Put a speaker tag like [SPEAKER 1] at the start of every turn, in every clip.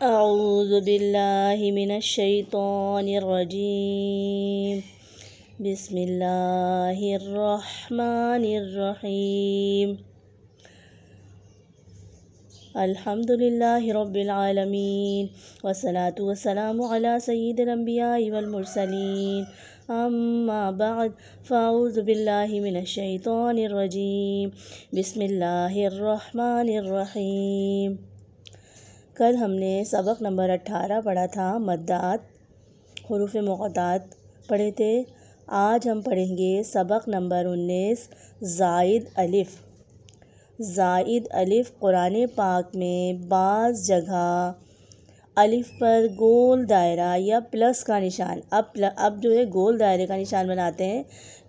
[SPEAKER 1] اعوذ باللہ من الشیطان الرجیم بسم اللہ الرحمن الرحیم الحمد للہ رب العالمین والصلاة والسلام علی سید الانبیاء والمرسلین اما بعد فاعوذ باللہ من الشیطان الرجیم بسم اللہ الرحمن الرحیم۔ کل ہم نے سبق نمبر 18 پڑھا تھا، مدات، حروف مقطعات پڑھے تھے۔ آج ہم پڑھیں گے سبق نمبر 19 زائد الف۔ زائد الف قرآن پاک میں بعض جگہ الف پر گول دائرہ یا پلس کا نشان، اب جو ہے گول دائرے کا نشان بناتے ہیں۔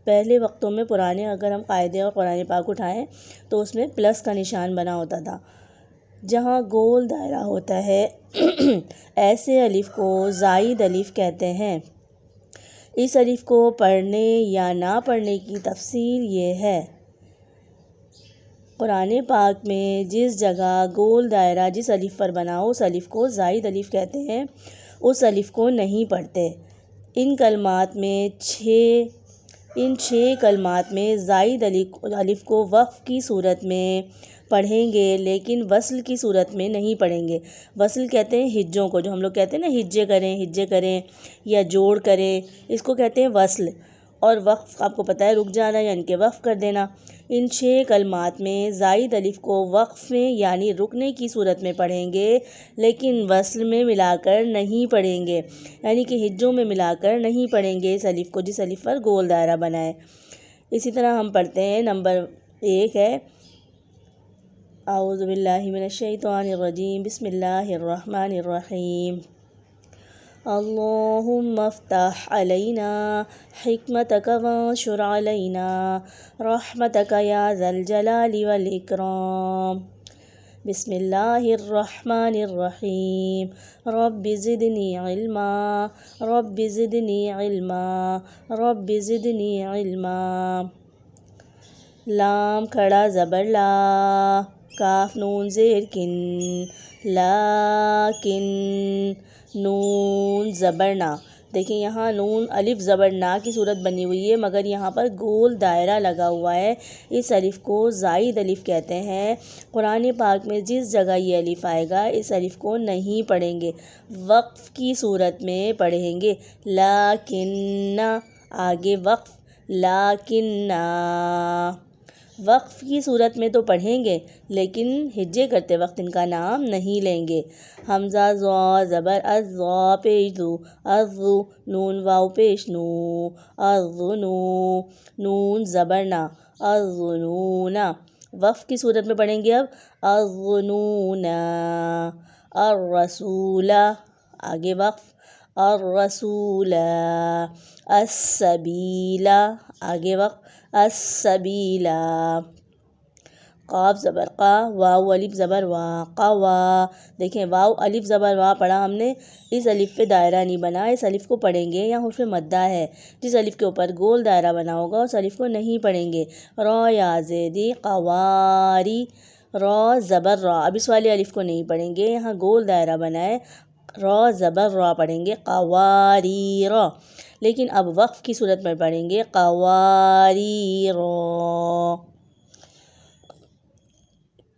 [SPEAKER 1] پہلے وقتوں میں پرانے اگر ہم قاعدے اور قرآن پاک اٹھائیں تو اس میں پلس کا نشان بنا ہوتا تھا۔ جہاں گول دائرہ ہوتا ہے ایسے الف کو زائد الف کہتے ہیں۔ اس الف کو پڑھنے یا نہ پڑھنے کی تفصیل یہ ہے، قرآن پاک میں جس جگہ گول دائرہ جس الف پر بنا ہو اس الف کو زائد الف کہتے ہیں، اس الف کو نہیں پڑھتے۔ ان چھ کلمات میں زائد الف کو وقف کی صورت میں پڑھیں گے لیکن وصل کی صورت میں نہیں پڑھیں گے۔ وصل کہتے ہیں ہجوں کو، جو ہم لوگ کہتے ہیں نا ہجے کریں یا جوڑ کریں، اس کو کہتے ہیں وصل۔ اور وقف آپ کو پتہ ہے رک جانا یعنی کہ وقف کر دینا۔ ان 6 کلمات میں زائد الف کو وقف میں یعنی رکنے کی صورت میں پڑھیں گے لیکن وصل میں ملا کر نہیں پڑھیں گے، یعنی کہ ہجوں میں ملا کر نہیں پڑھیں گے اس الف کو جس الف پر گول دائرہ بنا ہے۔ اسی طرح ہم پڑھتے ہیں نمبر 1 ہے اعوذ باللہ من الشیطان الرجیم بسم اللہ الرحمن الرحیم اللہم افتح علینا حکمتک وانشر علینا رحمتک یا ذا الجلال والاکرام بسم اللہ الرحمن الرحیم رب زدنی علما رب زدنی علما رب زدنی علما۔ لام کھڑا زبر لا، کاف نون زیر کن، لیکن، نون زبر نا۔ دیکھیں یہاں نون الف زبر نا کی صورت بنی ہوئی ہے مگر یہاں پر گول دائرہ لگا ہوا ہے، اس الف کو زائد الف کہتے ہیں۔ قرآن پاک میں جس جگہ یہ الف آئے گا اس الف کو نہیں پڑھیں گے، وقف کی صورت میں پڑھیں گے۔ لیکن، آگے وقف، لیکن وقف کی صورت میں تو پڑھیں گے لیکن ہجے کرتے وقت ان کا نام نہیں لیں گے۔ حمزہ زا زبر از، زا پیش زو، ازو، نون واو پیش نو، ازنو، نون زبر نا، ازنونا۔ وقف کی صورت میں پڑھیں گے اب ازنونا۔ الرسول، آگے وقف، الرسول۔ السبیل، آگے وقف، السبیل۔ قاف زبر قا، واو الف زبر وا، قوا۔ دیکھیں واو الف زبر وا پڑھا ہم نے، اس الف پہ دائرہ نہیں بنا، اس الف کو پڑھیں گے۔ یہاں حرف مدہ ہے، جس الف کے اوپر گول دائرہ بنا ہوگا اس الف کو نہیں پڑھیں گے۔ را یا زیدی قواری، را زبر را، اب اس والے الف کو نہیں پڑھیں گے، یہاں گول دائرہ بنا ہے، را زبر را پڑھیں گے، قواری را۔ لیکن اب وقف کی صورت میں پڑھیں گے قواری را۔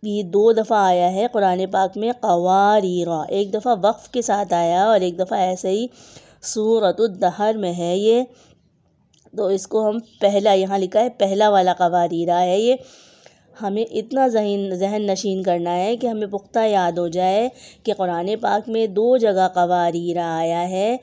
[SPEAKER 1] یہ 2 دفعہ آیا ہے قرآن پاک میں قواری را، ایک دفعہ وقف کے ساتھ آیا اور ایک دفعہ ایسے ہی سورۃ الدہر میں ہے یہ، تو اس کو ہم پہلا، یہاں لکھا ہے پہلا والا قواری را ہے یہ۔ ہمیں اتنا ذہن نشین کرنا ہے کہ ہمیں پختہ یاد ہو جائے کہ قرآن پاک میں 2 جگہ قواری را آیا ہے،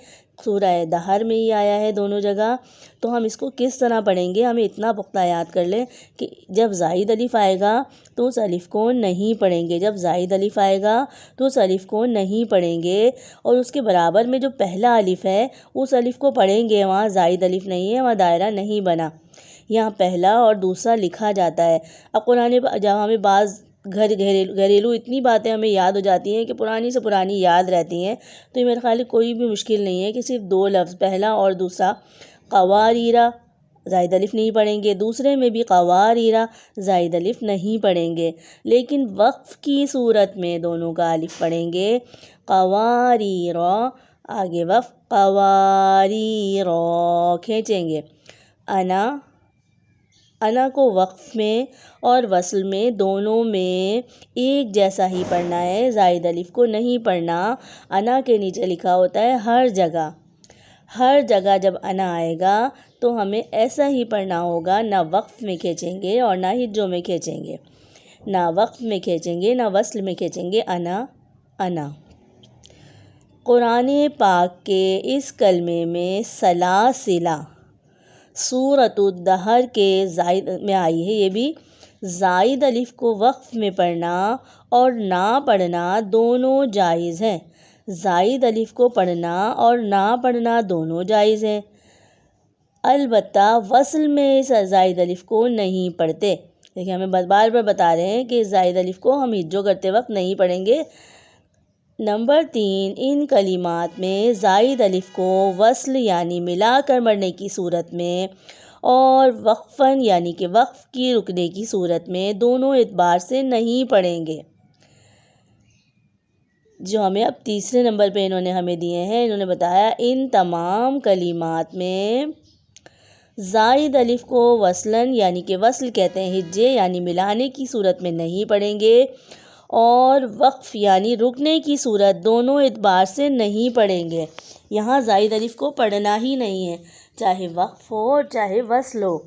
[SPEAKER 1] سورہ دہر میں ہی آیا ہے دونوں جگہ، تو ہم اس کو کس طرح پڑھیں گے، ہمیں اتنا پختہ یاد کر لیں کہ جب زائد الف آئے گا تو اس الف کو نہیں پڑھیں گے، جب زائد الف آئے گا تو اس الف کو نہیں پڑھیں گے، اور اس کے برابر میں جو پہلا الف ہے اس الف کو پڑھیں گے، وہاں زائد الف نہیں ہے، وہاں دائرہ نہیں بنا، یہاں پہلا اور دوسرا لکھا جاتا ہے۔ اب قرآن جب ہمیں بعض گھریلو اتنی باتیں ہمیں یاد ہو جاتی ہیں کہ پرانی سے پرانی یاد رہتی ہیں، تو یہ میرے خیال کوئی بھی مشکل نہیں ہے کہ صرف 2 لفظ پہلا اور دوسرا قواریرا زائد الف نہیں پڑھیں گے، دوسرے میں بھی قواریرا زائد الف نہیں پڑھیں گے، لیکن وقف کی صورت میں دونوں کا الف پڑھیں گے، قواریرا، آگے وقف قواریرا کھینچیں گے۔ انا کو وقف میں اور وصل میں دونوں میں ایک جیسا ہی پڑھنا ہے، زائد الف کو نہیں پڑھنا۔ انا کے نیچے لکھا ہوتا ہے ہر جگہ جب انا آئے گا تو ہمیں ایسا ہی پڑھنا ہوگا، نہ وقف میں کھینچیں گے اور نہ ہجوں میں کھینچیں گے، نہ وقف میں کھینچیں گے نہ وصل میں کھینچیں گے، انا۔ قرآن پاک کے اس کلمے میں سلاسلہ سورۃ الدہر کے زائد میں آئی ہے، یہ بھی زائد الف کو وقف میں پڑھنا اور نہ پڑھنا دونوں جائز ہیں، زائد الف کو پڑھنا اور نہ پڑھنا دونوں جائز ہیں، البتہ وصل میں زائد الف کو نہیں پڑھتے۔ دیکھیں ہمیں بار بار بتا رہے ہیں کہ زائد الف کو ہم ہجو کرتے وقت نہیں پڑھیں گے۔ نمبر 3، ان کلمات میں زائد الف کو وصل یعنی ملا کر پڑھنے کی صورت میں اور وقفاً یعنی کہ وقف کی رکنے کی صورت میں دونوں اعتبار سے نہیں پڑھیں گے۔ جو ہمیں اب تیسرے نمبر پہ انہوں نے ہمیں دیے ہیں، انہوں نے بتایا ان تمام کلمات میں زائد الف کو وصلاً یعنی کہ وصل کہتے ہیں ہجے یعنی ملانے کی صورت میں نہیں پڑھیں گے، اور وقف یعنی رکنے کی صورت دونوں اعتبار سے نہیں پڑھیں گے۔ یہاں زائد الف کو پڑھنا ہی نہیں ہے، چاہے وقف ہو اور چاہے وصل ہو۔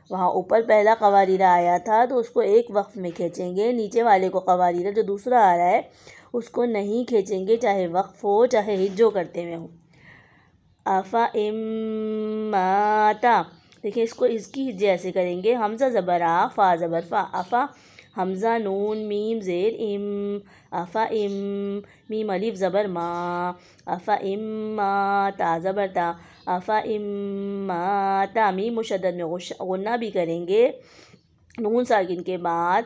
[SPEAKER 1] وہاں اوپر پہلا قواریرا آیا تھا تو اس کو ایک وقف میں کھینچیں گے، نیچے والے کو قواریرا جو دوسرا آ رہا ہے اس کو نہیں کھینچیں گے، چاہے وقف ہو چاہے ہجو کرتے ہوئے ہوں۔ افا اماتا، دیکھیں اس کو اس کی ہجے ایسے کریں گے، حمزہ زبر آ، فا زبر فا، افا، حمزہ نون میم زیر ام، افا ام، میم الف زبر ما، افا اما، تا زبر تا، افا اماتا، میم مشدد میں غنہ بھی کریں گے، نون ساکن کے بعد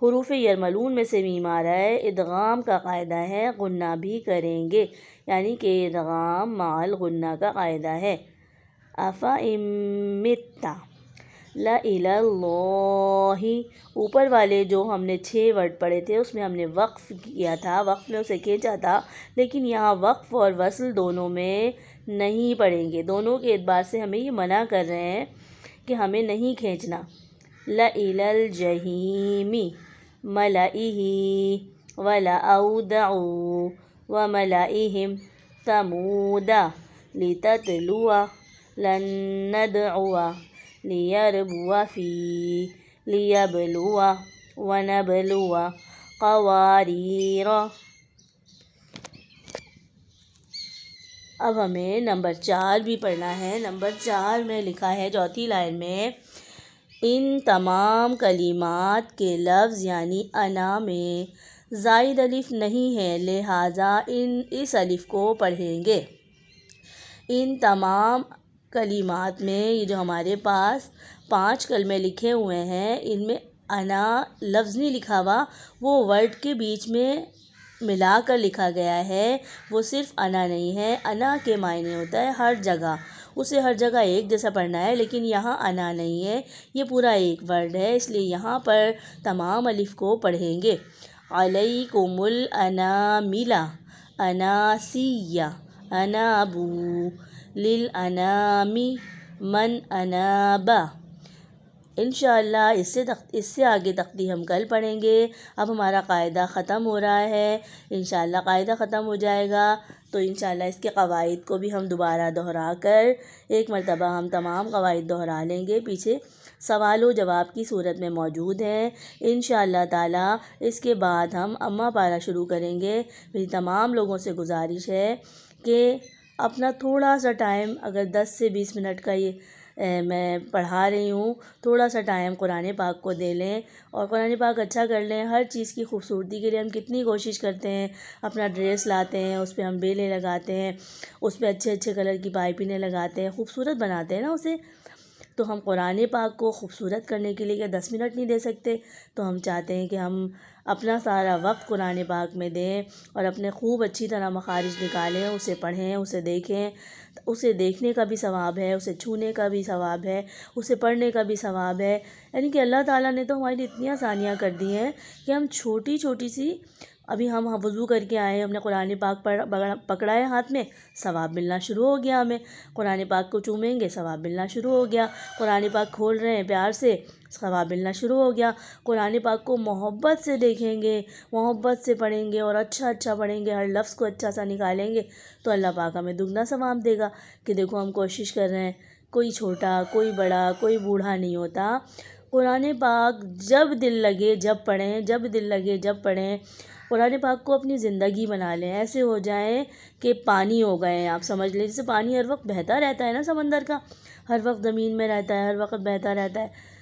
[SPEAKER 1] حروف یرملون میں سے میم آ رہا ہے، ادغام کا قاعدہ ہے، غنہ بھی کریں گے، یعنی کہ ادغام مع الغنہ کا قاعدہ ہے۔ افا امتا لَإِلَى اللَّهِ، اوپر والے جو ہم نے 6 ورڈ پڑھے تھے اس میں ہم نے وقف کیا تھا، وقف میں اسے کھینچا تھا، لیکن یہاں وقف اور وصل دونوں میں نہیں پڑھیں گے، دونوں کے اعتبار سے ہمیں یہ منع کر رہے ہیں کہ ہمیں نہیں کھینچنا۔ لَإِلَى الْجَحِيمِ مَلَئِهِ وَلَأَوْدَعُوا وَمَلَئِهِمْ ثَمُودَ لِتَتْلُوَ لَن نَّدْعُوَ لِيَرْبُوَ فِيهِ لِيَبْلُوَ وَنَبْلُوَ قَوَارِيرَ۔ اب ہمیں نمبر 4 بھی پڑھنا ہے۔ نمبر 4 میں لکھا ہے چوتھی لائن میں ان تمام کلمات کے لفظ یعنی انا میں زائد الف نہیں ہے، لہٰذا اس الف کو پڑھیں گے۔ ان تمام کلمات میں یہ جو ہمارے پاس 5 کلمے لکھے ہوئے ہیں ان میں انا لفظ نہیں لکھا ہوا، وہ ورڈ کے بیچ میں ملا کر لکھا گیا ہے، وہ صرف انا نہیں ہے۔ انا کے معنی ہوتا ہے ہر جگہ، اسے ہر جگہ ایک جیسا پڑھنا ہے، لیکن یہاں انا نہیں ہے، یہ پورا ایک ورڈ ہے، اس لیے یہاں پر تمام الف کو پڑھیں گے۔ علیکم الانامل اناسیہ انابو للانام من اناب۔ انشاءاللہ اس سے آگے تختی ہم کل پڑھیں گے۔ اب ہمارا قاعدہ ختم ہو رہا ہے، انشاءاللہ قاعدہ ختم ہو جائے گا تو انشاءاللہ اس کے قواعد کو بھی ہم دوبارہ دہرا کر ایک مرتبہ ہم تمام قواعد دہرا لیں گے، پیچھے سوال و جواب کی صورت میں موجود ہیں انشاءاللہ تعالی۔ اس کے بعد ہم اما پارہ شروع کریں گے۔ میری تمام لوگوں سے گزارش ہے کہ اپنا تھوڑا سا ٹائم، اگر 10 سے 20 منٹ کا یہ میں پڑھا رہی ہوں، تھوڑا سا ٹائم قرآن پاک کو دے لیں اور قرآن پاک اچھا کر لیں۔ ہر چیز کی خوبصورتی کے لیے ہم کتنی کوشش کرتے ہیں، اپنا ڈریس لاتے ہیں، اس پہ ہم بیلیں لگاتے ہیں، اس پہ اچھے اچھے کلر کی پائپینیں لگاتے ہیں، خوبصورت بناتے ہیں نا اسے، تو ہم قرآن پاک کو خوبصورت کرنے کے لیے کیا 10 منٹ نہیں دے سکتے؟ تو ہم چاہتے ہیں کہ ہم اپنا سارا وقت قرآن پاک میں دیں اور اپنے خوب اچھی طرح مخارج نکالیں، اسے پڑھیں، اسے دیکھیں۔ اسے دیکھنے کا بھی ثواب ہے، اسے چھونے کا بھی ثواب ہے، اسے پڑھنے کا بھی ثواب ہے۔ یعنی کہ اللہ تعالیٰ نے تو ہمارے لیے اتنی آسانیاں کر دی ہیں کہ ہم چھوٹی چھوٹی سی، ابھی ہم وضو کر کے آئے، ہم نے قرآن پاک پکڑا ہے ہاتھ میں، ثواب ملنا شروع ہو گیا ہمیں۔ قرآن پاک کو چومیں گے، ثواب ملنا شروع ہو گیا۔ قرآن پاک کھول رہے ہیں پیار سے، ثواب ملنا شروع ہو گیا۔ قرآن پاک کو محبت سے دیکھیں گے، محبت سے پڑھیں گے اور اچھا پڑھیں گے، ہر لفظ کو اچھا سا نکالیں گے تو اللہ پاک ہمیں دگنا ثواب دے گا کہ دیکھو ہم کوشش کر رہے ہیں۔ کوئی چھوٹا، کوئی بڑا، کوئی بوڑھا نہیں ہوتا۔ قرآن پاک جب دل لگے جب پڑھیں، جب دل لگے جب پڑھیں۔ قرآن پاک کو اپنی زندگی بنا لیں، ایسے ہو جائیں کہ پانی ہو گئے ہیں، آپ سمجھ لیں۔ جیسے پانی ہر وقت بہتا رہتا ہے نا سمندر کا، ہر وقت زمین میں رہتا ہے، ہر وقت بہتا رہتا ہے،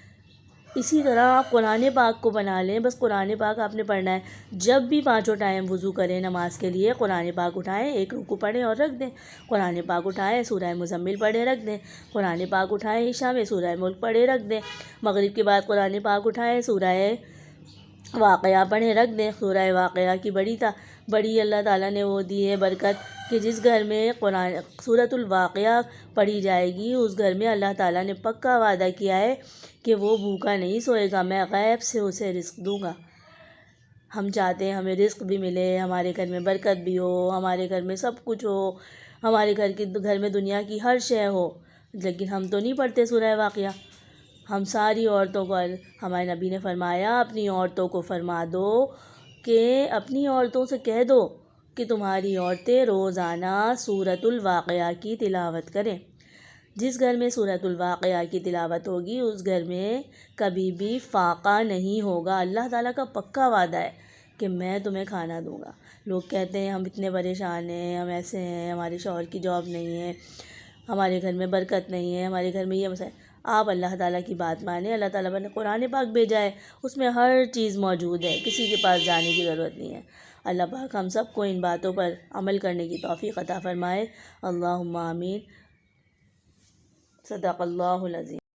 [SPEAKER 1] اسی طرح آپ قرآن پاک کو بنا لیں۔ بس قرآن پاک آپ نے پڑھنا ہے، جب بھی پانچوں ٹائم وضو کریں نماز کے لیے، قرآن پاک اٹھائیں، ایک رکوع پڑھیں اور رکھ دیں، قرآن پاک اٹھائیں، سورہ مزمل پڑھیں رکھ دیں، قرآن پاک اٹھائیں، عشاء میں سورہ ملک پڑھیں رکھ دیں، مغرب کے بعد قرآن پاک اٹھائیں، سورہ واقعہ پڑھیں رکھ دیں۔ سورہ واقعہ کی بڑی اللہ تعالیٰ نے وہ دی ہے برکت کہ جس گھر میں سورۃ الواقعہ پڑھی جائے گی، اس گھر میں اللہ تعالیٰ نے پکا وعدہ کیا ہے کہ وہ بھوکا نہیں سوئے گا، میں غیب سے اسے رزق دوں گا۔ ہم چاہتے ہیں ہمیں رزق بھی ملے، ہمارے گھر میں برکت بھی ہو، ہمارے گھر میں سب کچھ ہو، ہمارے گھر میں دنیا کی ہر شے ہو، لیکن ہم تو نہیں پڑھتے سورہ واقعہ۔ ہم ساری عورتوں کو، ہمارے نبی نے فرمایا اپنی عورتوں کو فرما دو کہ اپنی عورتوں سے کہہ دو کہ تمہاری عورتیں روزانہ سورۃ الواقعہ کی تلاوت کریں۔ جس گھر میں سورۃ الواقعہ کی تلاوت ہوگی اس گھر میں کبھی بھی فاقہ نہیں ہوگا۔ اللہ تعالیٰ کا پکا وعدہ ہے کہ میں تمہیں کھانا دوں گا۔ لوگ کہتے ہیں ہم اتنے پریشان ہیں، ہم ایسے ہیں، ہمارے شوہر کی جاب نہیں ہے، ہمارے گھر میں برکت نہیں ہے، ہمارے گھر میں یہ مسئلہ ہے۔ آپ اللہ تعالیٰ کی بات مانیں، اللہ تعالیٰ نے قرآن پاک بھیجا ہے، اس میں ہر چیز موجود ہے، کسی کے پاس جانے کی ضرورت نہیں ہے۔ اللہ پاک ہم سب کو ان باتوں پر عمل کرنے کی توفیق عطا فرمائے۔ اللہم آمین۔ صدق اللہ العظیم۔